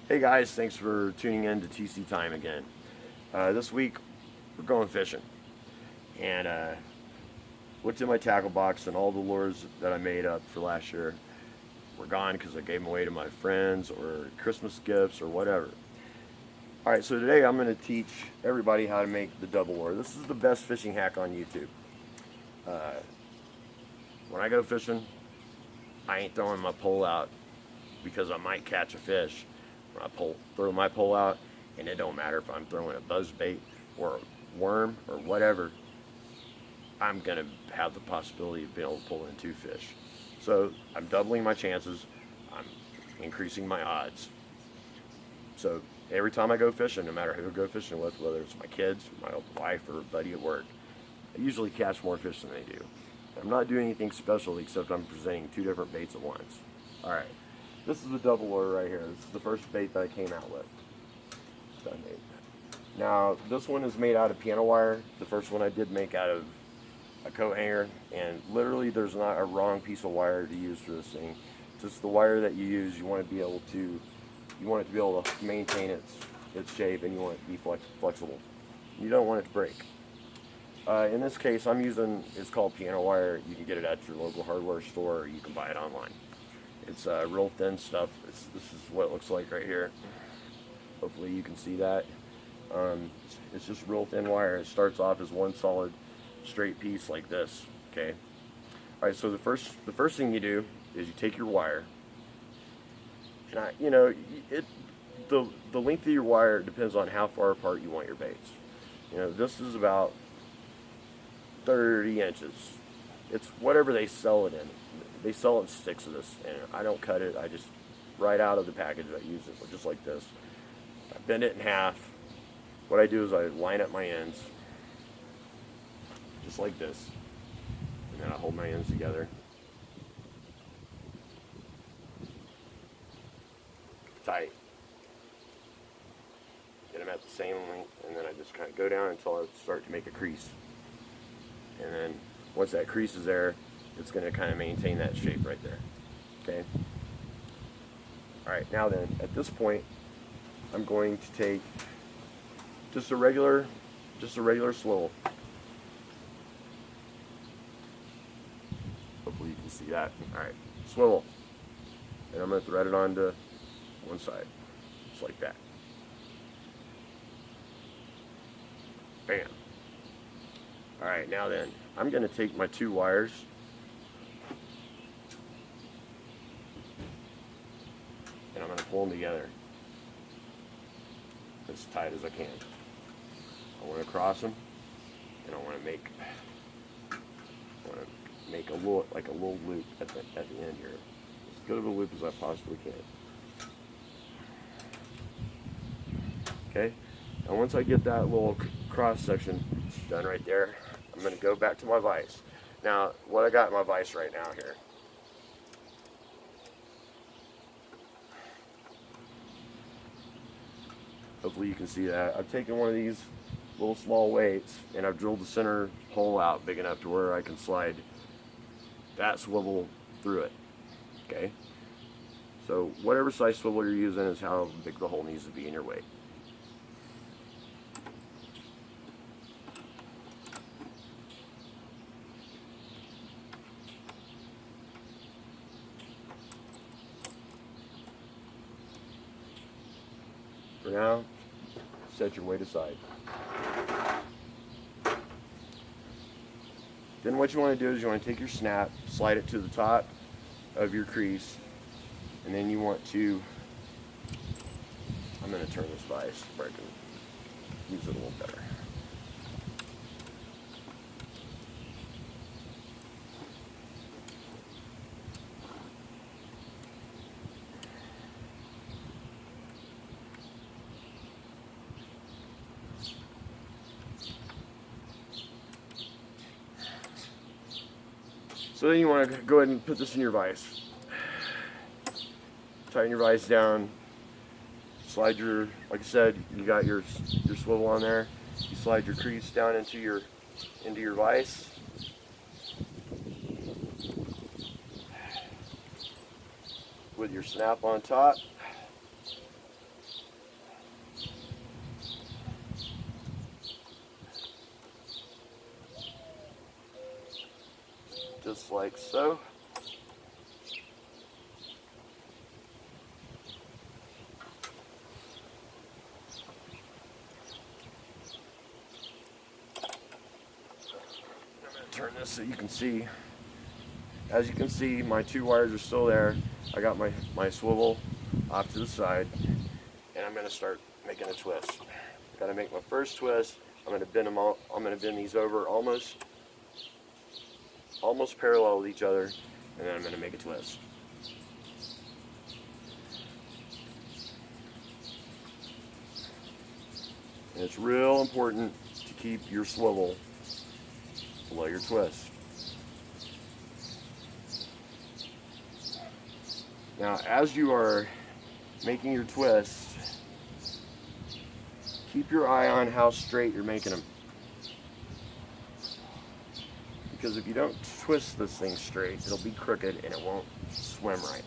Hey guys, thanks for tuning in to TC Time again. This week we're going fishing, and looked in my tackle box, and all the lures that I made up for last year were gone because I gave them away to my friends or Christmas gifts or whatever. All right, so today I'm going to teach everybody how to make the double lure. This is the best fishing hack on YouTube. Uh, when I go fishing, I ain't throwing my pole out because I might catch a fish. When I throw my pole out, and it don't matter if I'm throwing a buzz bait or a worm or whatever, I'm gonna have the possibility of being able to pull in two fish. So I'm doubling my chances. I'm increasing my odds. So every time I go fishing, no matter who I go fishing with, whether it's my kids, my wife, or a buddy at work, I usually catch more fish than they do. I'm not doing anything special except I'm presenting two different baits at once. All right. This is the double lure right here. This is the first bait that I came out with. Done bait. Now, this one is made out of piano wire. The first one I did make out of a coat hanger, and literally there's not a wrong piece of wire to use for this thing. Just the wire that you use, you want it to be able to maintain its shape, and you want it to be flexible. You don't want it to break. In this case, it's called piano wire. You can get it at your local hardware store, or you can buy it online. It's real thin stuff. This is what it looks like right here. Hopefully you can see that. It's just real thin wire. It starts off as one solid straight piece like this. Okay. All right. So the first thing you do is you take your wire, and the length of your wire depends on how far apart you want your baits. This is about 30 inches. It's whatever they sell it in. They sell it sticks of this, and I don't cut it. I just, right out of the package, I use it just like this. I bend it in half. What I do is I line up my ends, just like this, and then I hold my ends together. Tight. Get them at the same length, and then I just kind of go down until I start to make a crease. And then once that crease is there, it's going to kind of maintain that shape right there. Okay. All right. Now then, at this point, I'm going to take just a regular swivel. Hopefully you can see that. All right, swivel, and I'm going to thread it onto one side, just like that. Bam. All right. Now then, I'm going to take my two wires. And I'm going to pull them together as tight as I can. I want to cross them, and I want to make a little loop at the end here, as good of a loop as I possibly can. Okay. And once I get that little cross section done right there, I'm going to go back to my vise. Now, what I got in my vise right now here. Hopefully you can see that. I've taken one of these little small weights, and I've drilled the center hole out big enough to where I can slide that swivel through it. Okay? So whatever size swivel you're using is how big the hole needs to be in your weight. For now, set your weight aside. Then what you want to do is you want to take your snap, slide it to the top of your crease, and then you want to, I'm going to turn this vise where I can use it a little better. So then you want to go ahead and put this in your vise. Tighten your vise down. Slide like I said, you got your swivel on there. You slide your crease down into your vise. With your snap on top. just like so. I'm going to turn this so you can see. As you can see, my two wires are still there. I got my swivel off to the side, and I'm going to start making a twist. Got to make my first twist. I'm going to bend them all. I'm going to bend these over almost parallel with each other, and then I'm going to make a twist. And it's real important to keep your swivel below your twist. Now, as you are making your twist, keep your eye on how straight you're making them. Because if you don't twist this thing straight, it'll be crooked and it won't swim right.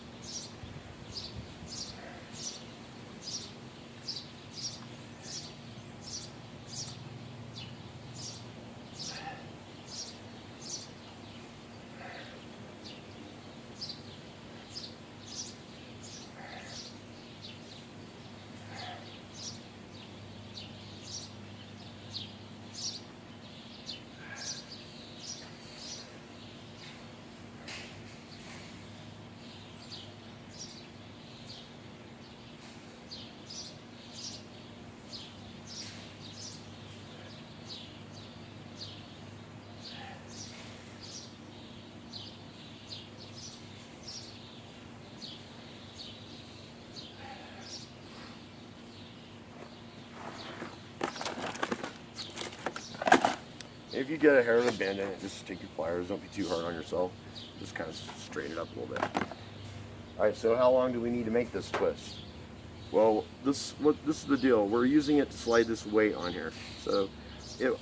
If you get a hair of a bend in it, just take your pliers. Don't be too hard on yourself. Just kind of straighten it up a little bit. All right, so how long do we need to make this twist? Well, this is the deal. We're using it to slide this weight on here. So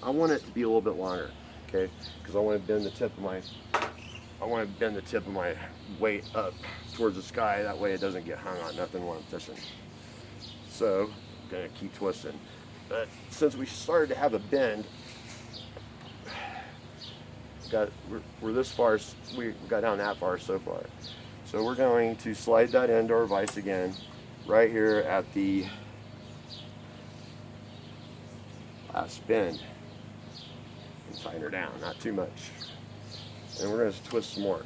I want it to be a little bit longer, okay? Because I want to bend the tip of my weight up towards the sky. That way it doesn't get hung on nothing while I'm fishing. So I'm gonna keep twisting. But since we started to have a bend, we're this far, we got down that far so far. So we're going to slide that into our vise again, right here at the last bend, and tighten her down, not too much. And we're going to twist some more.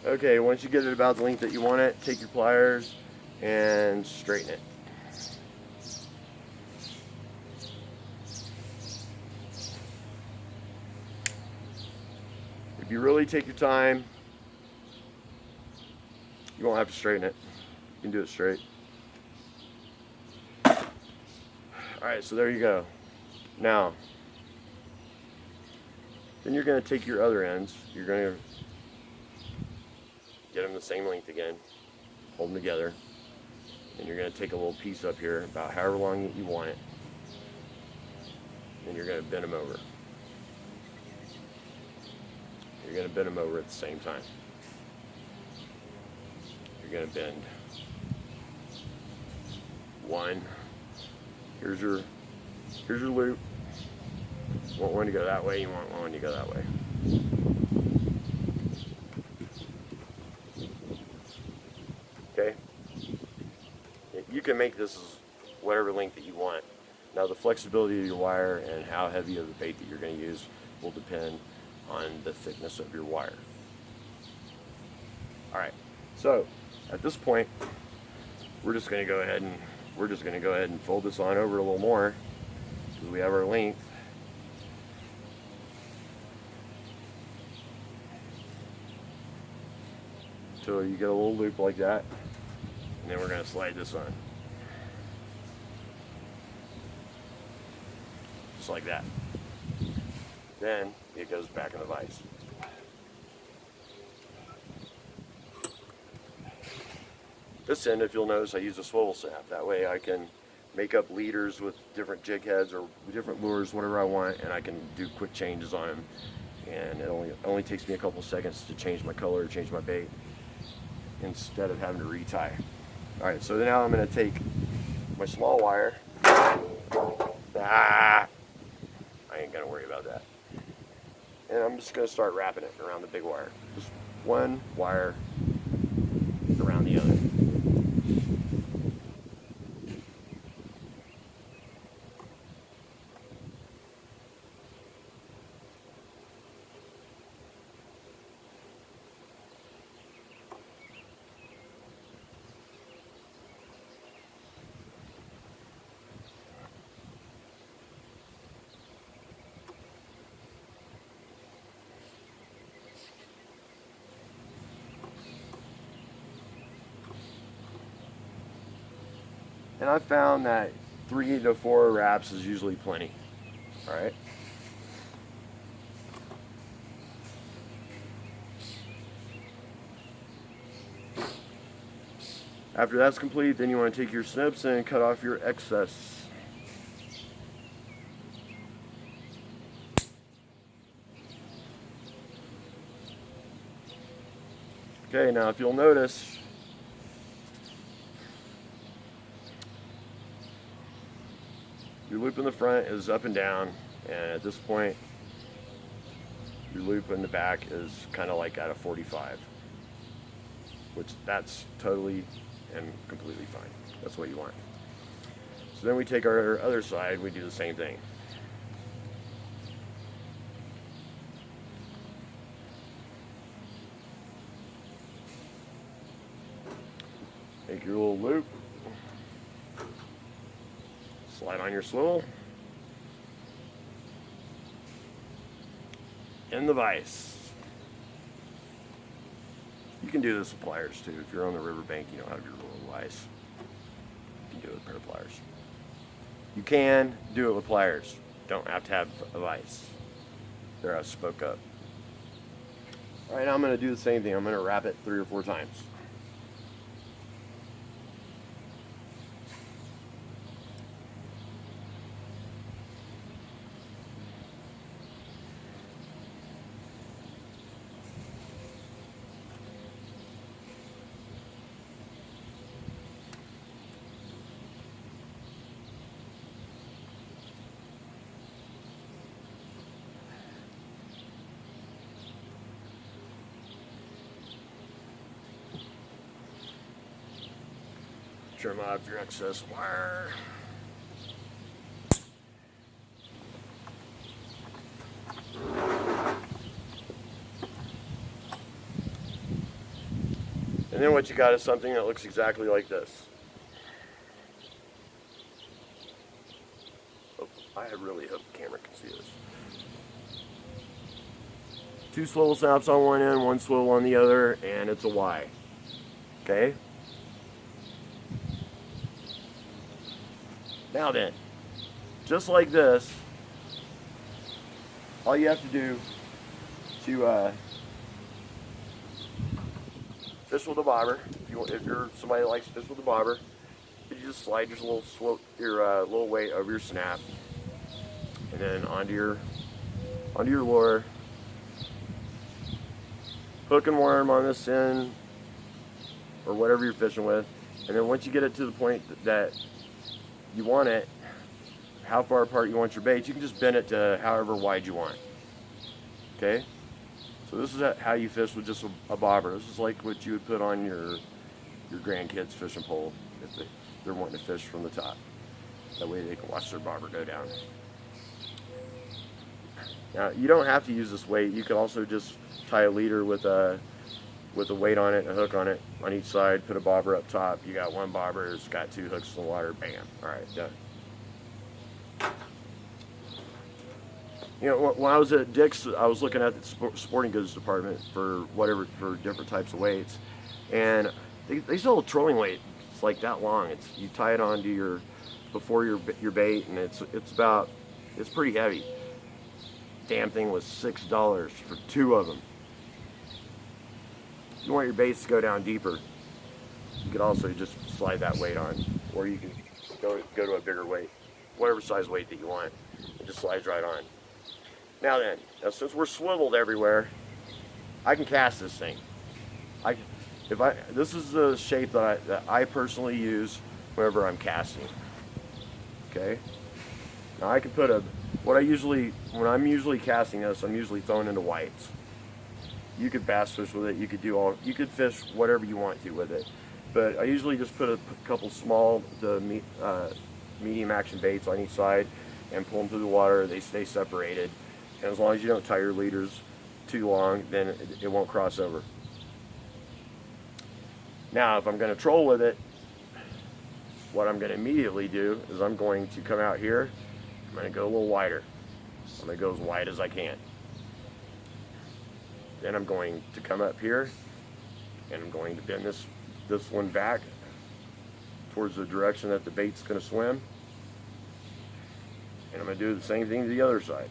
Okay, once you get it about the length that you want it, take your pliers and straighten it. If you really take your time, you won't have to straighten it. You can do it straight. Alright, so there you go. Now, then you're going to take your other ends. You're going to get them the same length again, hold them together, and you're going to take a little piece up here, about however long you want it, and you're going to bend them over. You're going to bend them over at the same time. You're going to bend one. Here's your loop. You want one to go that way, you want one to go that way. Okay? You can make this whatever length that you want. Now the flexibility of your wire and how heavy of the bait that you're going to use will depend on the thickness of your wire. Alright, so at this point we're just going to go ahead and fold this on over a little more because we have our length. So you get a little loop like that, and then we're going to slide this on. Just like that. Then it goes back in the vise. This end, if you'll notice, I use a swivel snap. That way I can make up leaders with different jig heads or different lures, whatever I want, and I can do quick changes on them. And it only takes me a couple seconds to change my color, change my bait, instead of having to retie. All right, so now I'm going to take my small wire. I ain't going to worry about that. And I'm just going to start wrapping it around the big wire. Just one wire around the other. And I found that 3 to 4 wraps is usually plenty. All right. After that's complete, then you want to take your snips and cut off your excess. Okay, now if you'll notice, your loop in the front is up and down, and at this point, your loop in the back is kind of like at a 45, which that's totally and completely fine. That's what you want. So then we take our other side, we do the same thing. Take your little loop, slide on your swivel, in the vise. You can do this with pliers too. If you're on the riverbank, you don't have your little vise. You can do it with a pair of pliers. You can do it with pliers. Don't have to have a vise. There, I spoke up. All right, now I'm going to do the same thing. I'm going to wrap it 3 or 4 times. Trim off your excess wire. And then what you got is something that looks exactly like this. Oh, I really hope the camera can see this. 2 swivel snaps on one end, 1 swivel on the other, and it's a Y. Okay? Now then, just like this, all you have to do to fish with a bobber, if you're somebody that likes to fish with a bobber, you just slide your little weight over your snap, and then onto your lure. Hook and worm on this end, or whatever you're fishing with, and then once you get it to the point that you want it, how far apart you want your bait, you can just bend it to however wide you want. Okay? So this is how you fish with just a bobber. This is like what you would put on your grandkids' fishing pole if they're wanting to fish from the top. That way they can watch their bobber go down. Now, you don't have to use this weight. You can also just tie a leader with with a weight on it and a hook on it on each side. Put a bobber up top. You got one bobber, it's got 2 hooks in the water. Bam. All right, done. You know, when I was at Dick's, I was looking at the sporting goods department for different types of weights, and they sell a trolling weight. It's like that long. You tie it onto your bait, and it's pretty heavy. Damn thing was $6 for 2 of them. If you want your baits to go down deeper, you could also just slide that weight on, or you can go to a bigger weight, whatever size weight that you want. It just slides right on. Now since we're swiveled everywhere, I can cast this thing. This is the shape that I personally use whenever I'm casting. Okay. Now I can put when I'm usually casting this, I'm usually throwing into whites. You could bass fish with it. You could fish whatever you want to with it. But I usually just put a couple small to medium action baits on each side and pull them through the water. They stay separated. And as long as you don't tie your leaders too long, then it won't cross over. Now, if I'm going to troll with it, what I'm going to immediately do is I'm going to come out here. I'm going to go a little wider. I'm going to go as wide as I can. Then I'm going to come up here, and I'm going to bend this one back towards the direction that the bait's going to swim. And I'm going to do the same thing to the other side.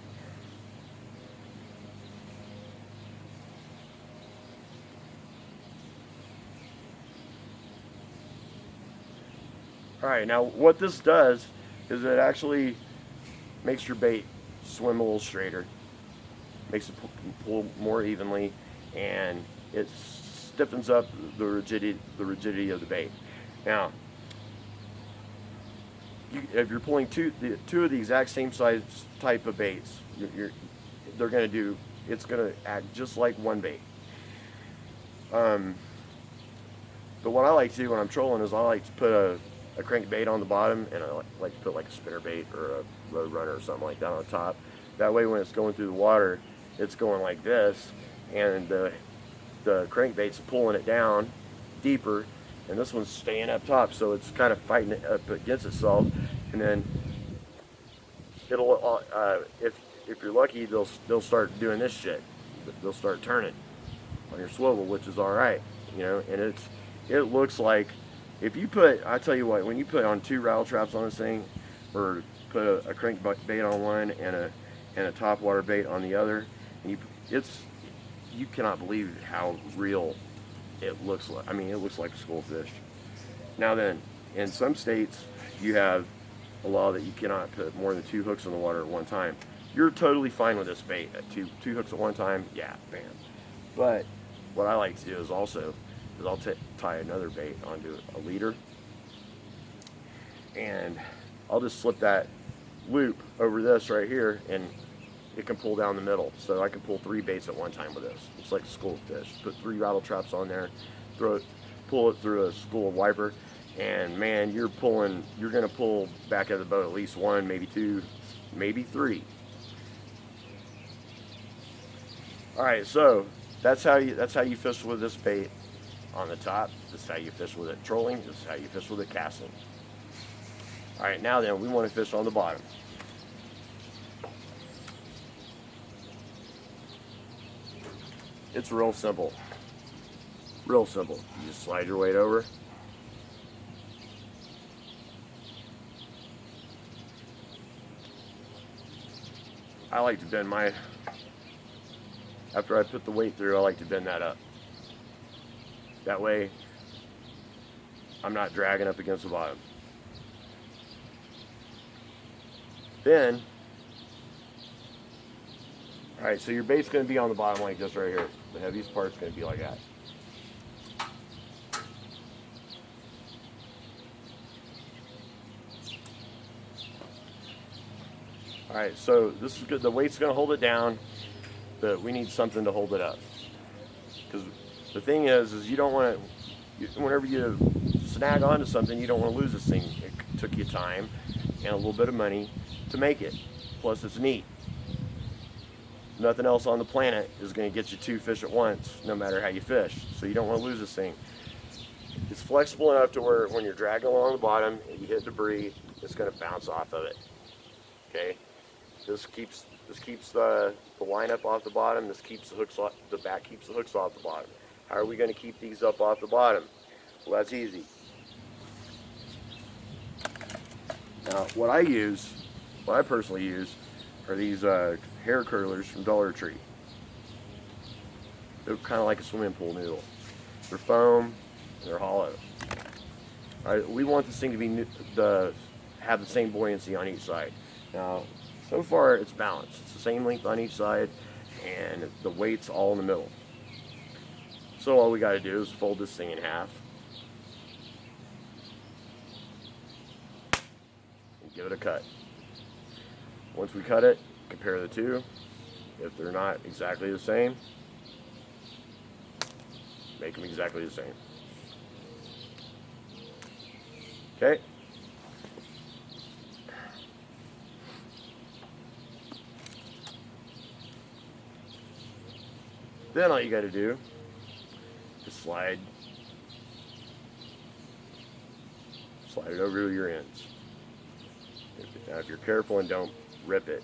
Alright, now what this does is it actually makes your bait swim a little straighter, makes it pull more evenly, and it stiffens up the rigidity of the bait. Now, if you're pulling two of the exact same size type of baits, it's going to act just like one bait. But what I like to do when I'm trolling is I like to put a crankbait on the bottom, and I like to put like a spinnerbait or a road runner or something like that on top. That way when it's going through the water, it's going like this, and the crankbait's pulling it down deeper, and this one's staying up top, so it's kind of fighting it up against itself. And then it'll if you're lucky, they'll start doing this shit. They'll start turning on your swivel, which is all right, you know. And it looks like, if you put, I tell you what, when you put on 2 rattle traps on this thing, or put a crankbait on one and a top water bait on the other, and you cannot believe how real it looks like. I mean, it looks like a school fish. Now then, in some states, you have a law that you cannot put more than 2 hooks in the water at one time. You're totally fine with this bait at two hooks at one time. Yeah, bam. But what I like to do is I'll tie another bait onto a leader, and I'll just slip that loop over this right here, and it can pull down the middle. So I can pull 3 baits at one time with this. It's like a school of fish. Put 3 rattle traps on there, pull it through a school of wiper, and man, you're going to pull back out of the boat at least 1, maybe 2, maybe 3. All right, so that's how you fish with this bait on the top. This is how you fish with it trolling. This is how you fish with it casting. All right, now then, we want to fish on the bottom. It's real simple. Real simple. You just slide your weight over. I like to bend after I put the weight through, I like to bend that up. That way, I'm not dragging up against the bottom. Then, all right, so your bait's going to be on the bottom like this right here. The heaviest part's going to be like that. All right, so this is good. The weight's going to hold it down, but we need something to hold it up. Because the thing is you don't want to, whenever you snag onto something, you don't want to lose this thing. It took you time and a little bit of money to make it. Plus, it's neat. Nothing else on the planet is going to get you 2 fish at once, no matter how you fish. So you don't want to lose this thing. It's flexible enough to where when you're dragging along the bottom and you hit debris, it's going to bounce off of it. Okay, this keeps the line up off the bottom. This keeps the hooks off, the back keeps the hooks off the bottom. How are we going to keep these up off the bottom? Well, that's easy. Now, what I personally use, are these hair curlers from Dollar Tree. They're kind of like a swimming pool noodle. They're foam, and they're hollow. All right, we want this thing to be have the same buoyancy on each side. Now, so far it's balanced. It's the same length on each side, and the weight's all in the middle. So all we got to do is fold this thing in half and give it a cut. Once we cut it, compare the two. If they're not exactly the same, make them exactly the same. Okay? Then all you got to do is slide it over to your ends. Now, if you're careful and don't rip it,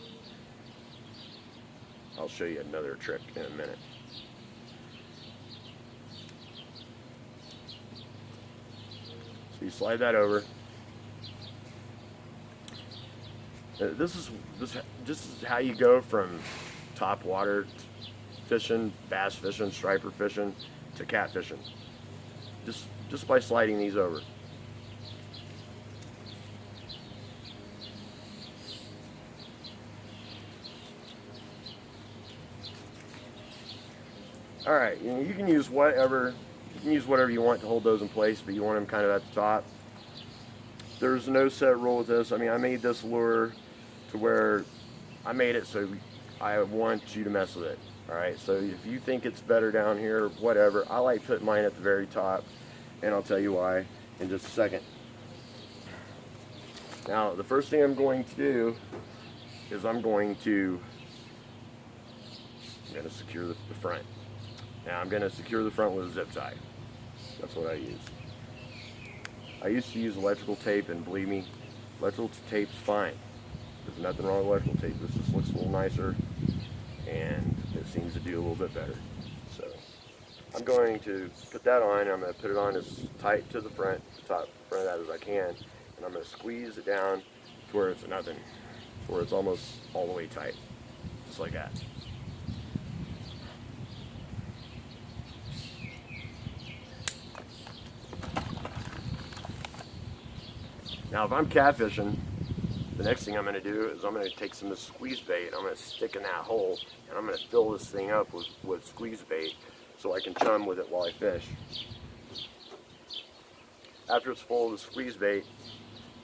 I'll show you another trick in a minute. So you slide that over. This is how you go from top water fishing, bass fishing, striper fishing, to cat fishing. Just by sliding these over. All right, you can use whatever you want to hold those in place, but you want them kind of at the top. There's no set rule with this. I mean, I made this lure to where I made it so I want you to mess with it. All right, so if you think it's better down here, whatever. I like putting mine at the very top, and I'll tell you why in just a second. Now, the first thing I'm going to do is I'm going to secure the front. Now I'm going to secure the front with a zip tie. That's what I use. I used to use electrical tape, and believe me, electrical tape's fine. There's nothing wrong with electrical tape. This just looks a little nicer, and it seems to do a little bit better. So I'm going to put that on. I'm going to put it on as tight to the front, top front of that as I can, and I'm going to squeeze it down to where it's nothing, to where it's almost all the way tight, just like that. Now, if I'm catfishing, the next thing I'm going to do is I'm going to take some of the squeeze bait, I'm going to stick in that hole, and I'm going to fill this thing up with squeeze bait so I can chum with it while I fish. After it's full of the squeeze bait,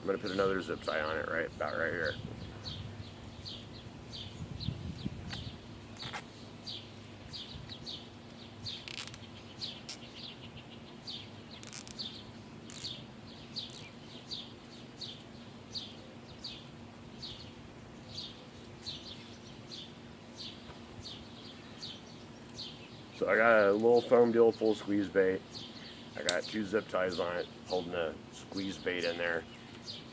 I'm going to put another zip tie on it about right here. So I got a little foam deal full of squeeze bait. I got 2 zip ties on it holding the squeeze bait in there.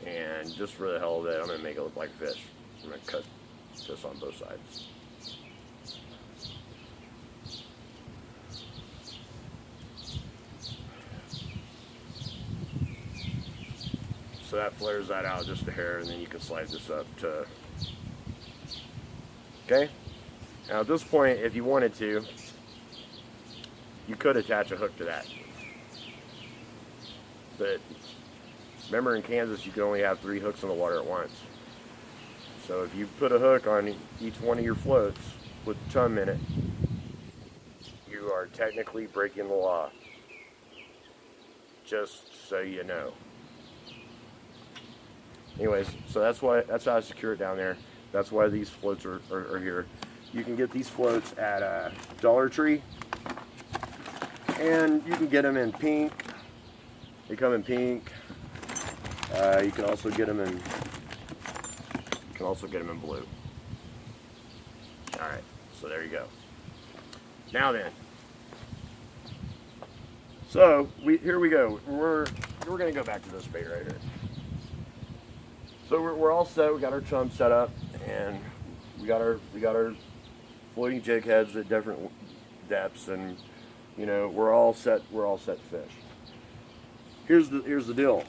And just for the hell of it, I'm going to make it look like fish. I'm going to cut this on both sides. So that flares that out just a hair, and then you can slide this up to... Okay? Now at this point, if you wanted to, you could attach a hook to that. But remember, in Kansas, you can only have 3 hooks in the water at once. So if you put a hook on each one of your floats with chum in it, you are technically breaking the law. Just so you know. Anyways, so that's how I secure it down there. That's why these floats are here. You can get these floats at Dollar Tree, and you can get them in pink. They come in pink. You can also get them in. You can also get them in blue. All right. So there you go. Now then, so here we go. We're gonna go back to this bait right here. So we're all set. We got our chum set up, and we got our floating jig heads at different depths, and you know we're all set. We're all set to fish. Here's the deal.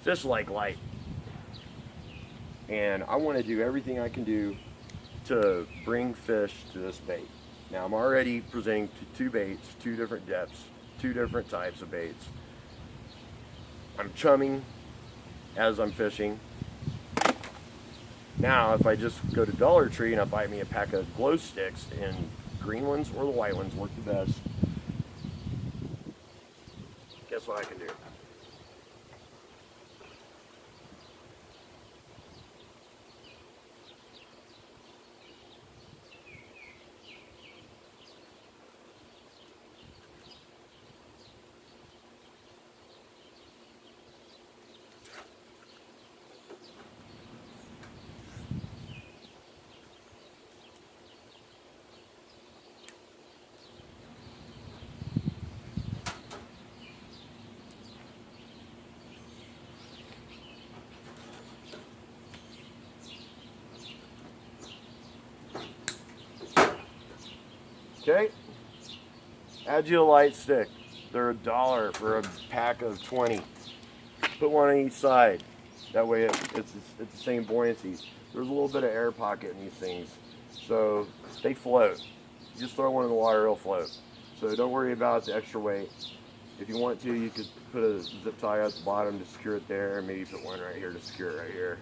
Fish like light, and I want to do everything I can do to bring fish to this bait. Now I'm already presenting two baits, two different depths, two different types of baits. I'm chumming as I'm fishing. Now if I just go to Dollar Tree and I buy me a pack of glow sticks, and green ones or the white ones work the best, guess what I can do? Okay, add you a light stick. They're $1 for a pack of 20. Put one on each side. That way it's the same buoyancy. There's a little bit of air pocket in these things, so they float. You just throw one in the water, it'll float. So don't worry about the extra weight. If you want to, you could put a zip tie at the bottom to secure it there, and maybe put one right here to secure it right here.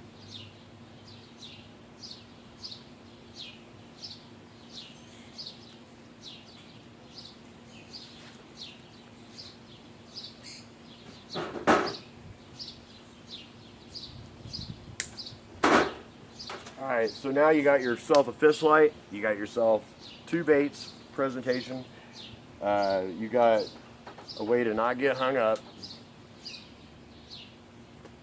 Alright, so now you got yourself a fish light, you got yourself two baits presentation, you got a way to not get hung up.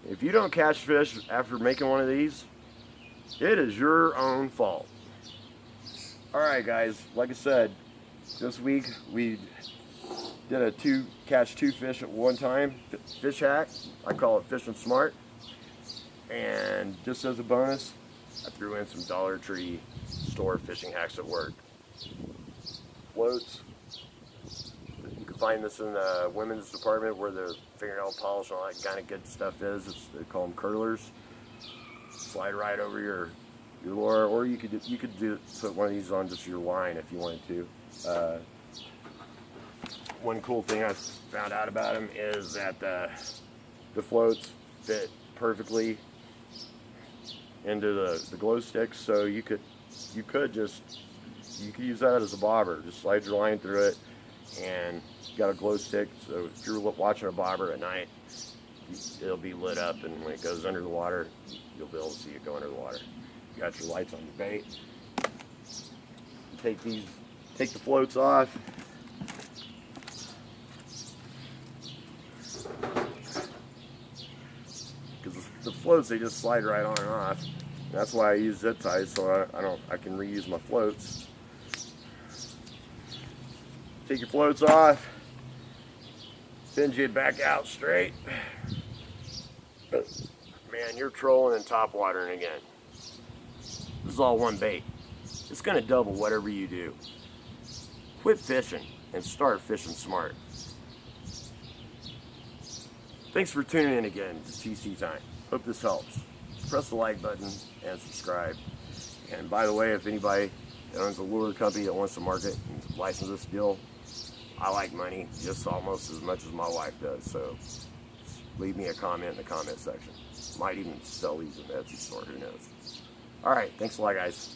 If you don't catch fish after making one of these, it is your own fault. Alright guys, like I said, this week we did a catch two fish at one time fish hack. I call it Fishing Smart. And just as a bonus, I threw in some Dollar Tree store fishing hacks at work. Floats. You can find this in the women's department where the fingernail polish and all that kind of good stuff is. They call them curlers. Slide right over your lure, or you could put one of these on just your line if you wanted to. One cool thing I found out about them is that the floats fit perfectly into the glow sticks, so you could use that as a bobber. Just slide your line through it, and you got a glow stick. So if you're watching a bobber at night, it'll be lit up, and when it goes under the water, you'll be able to see it go under the water. You got your lights on your bait. Take the floats off. Because the floats, they just slide right on and off. That's why I use zip ties, so I can reuse my floats. Take your floats off, bend you back out straight. Man, you're trolling and top watering again. This is all one bait. It's gonna double whatever you do. Quit fishing and start fishing smart. Thanks for tuning in again to TC Time. Hope this helps. Press the like button and subscribe. And by the way, if anybody that owns a lure company that wants to market and license this deal, I like money just almost as much as my wife does. So leave me a comment in the comment section. Might even sell these in the Etsy store, who knows. Alright, thanks a lot guys.